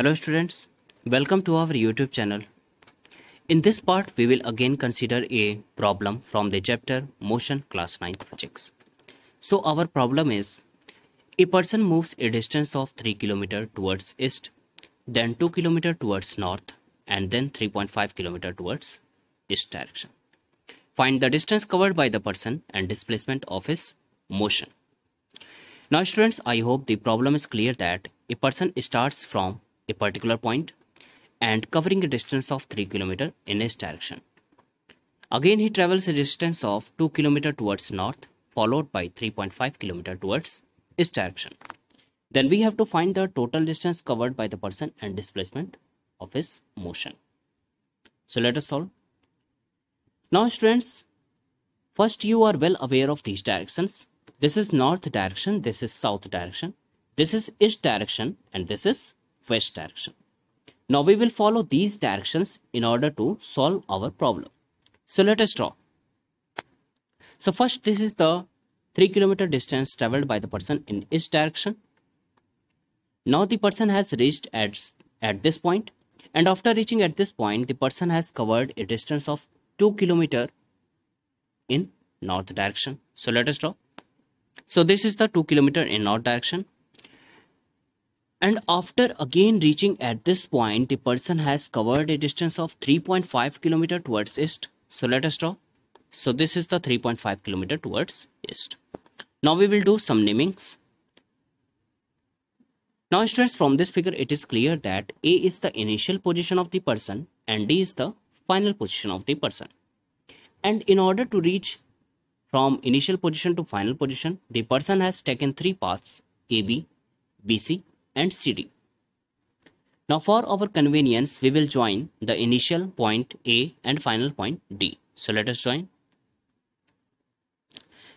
Hello students, welcome to our YouTube channel. In this part, we will again consider a problem from the chapter Motion Class 9th Physics. So our problem is, a person moves a distance of 3 km towards east, then 2 km towards north, and then 3.5 km towards east direction. Find the distance covered by the person and displacement of his motion. Now students, I hope the problem is clear that a person starts from a particular point and covering a distance of 3 km in each direction. Again he travels a distance of 2 km towards north, followed by 3.5 km towards east direction. Then we have to find the total distance covered by the person and displacement of his motion. So let us solve. Now students, first you are well aware of these directions. This is north direction, this is south direction, this is east direction, and this is west direction. Now we will follow these directions in order to solve our problem. So let us draw. So first, this is the 3 km distance traveled by the person in east direction. Now the person has reached at this point, and after reaching at this point, the person has covered a distance of 2 km in north direction. So let us draw. So this is the 2 km in north direction. And after again reaching at this point, the person has covered a distance of 3.5 km towards east. So let us draw. So this is the 3.5 km towards east. Now we will do some namings. Now students, from this figure it is clear that A is the initial position of the person and D is the final position of the person. And in order to reach from initial position to final position, the person has taken three paths: AB, BC and CD. Now for our convenience, we will join the initial point A and final point D. So let us join.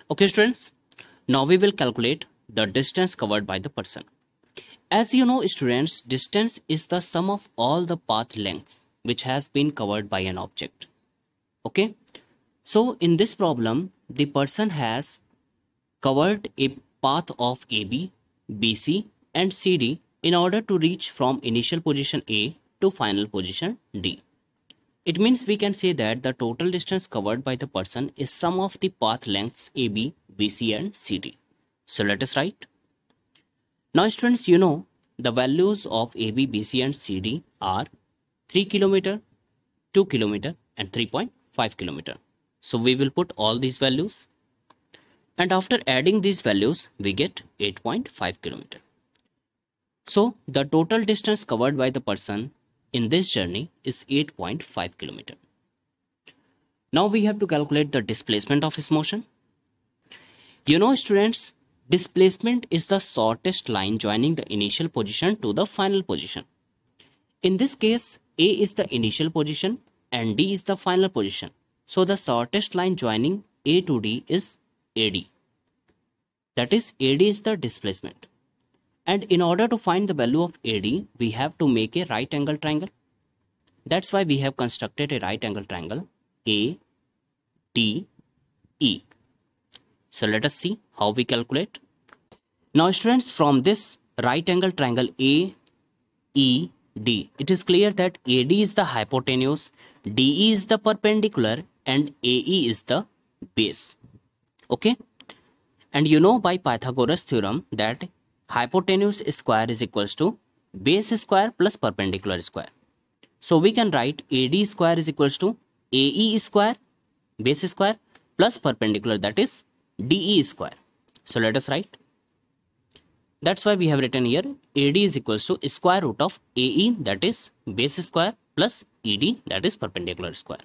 Okay students, now we will calculate the distance covered by the person. As you know students, distance is the sum of all the path lengths which has been covered by an object. Okay, so in this problem, the person has covered a path of AB, BC and CD in order to reach from initial position A to final position D. It means we can say that the total distance covered by the person is sum of the path lengths AB, BC and CD. So let us write. Now students, you know the values of AB, BC and CD are 3 km, 2 km and 3.5 km. So we will put all these values, and after adding these values we get 8.5 km. So the total distance covered by the person in this journey is 8.5 km. Now we have to calculate the displacement of his motion. You know students, displacement is the shortest line joining the initial position to the final position. In this case, A is the initial position and D is the final position. So the shortest line joining A to D is AD. That is, AD is the displacement. And in order to find the value of AD, we have to make a right angle triangle. That's why we have constructed a right angle triangle ADE. So let us see how we calculate. Now students, from this right angle triangle AED, it is clear that AD is the hypotenuse, DE is the perpendicular and AE is the base. Okay. And you know by Pythagoras theorem that hypotenuse square is equals to base square plus perpendicular square. So we can write AD square is equals to AE square, base square plus perpendicular, that is DE square. So let us write. That's why we have written here AD is equals to square root of AE, that is base square, plus ED, that is perpendicular square.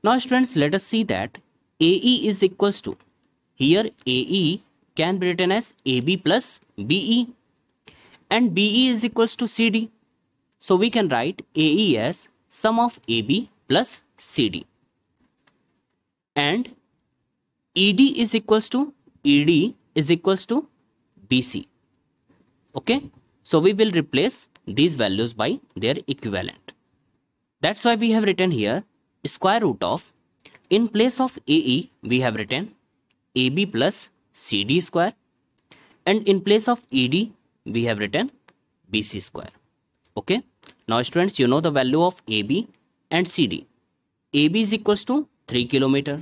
Now students, let us see that AE is equals to, here AE can be written as AB plus BE and BE is equals to CD. So we can write AE as sum of AB plus CD and ED is equals to BC. Okay, so we will replace these values by their equivalent. That's why we have written here square root of, in place of AE we have written AB plus CD square, and in place of ED we have written BC square. Okay. Now students, you know the value of AB and CD. AB is equals to 3 kilometer.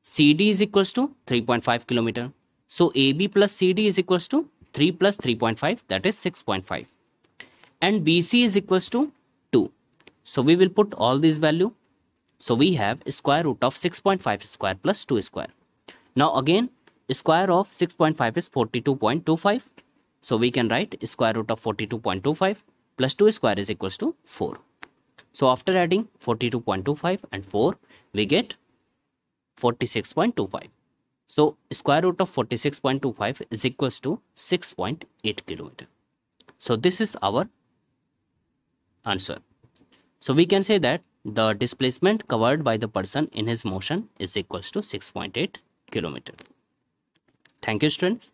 CD is equals to 3.5 kilometer. So AB plus CD is equals to 3 plus 3.5, that is 6.5. And BC is equals to 2. So we will put all these value. So we have square root of 6.5 square plus 2 square. Now again, square of 6.5 is 42.25. So we can write square root of 42.25 plus 2 square is equals to 4. So after adding 42.25 and 4, we get 46.25. So square root of 46.25 is equals to 6.8 kilometer. So this is our answer. So we can say that the displacement covered by the person in his motion is equals to 6.8 kilometer. Thank you, students.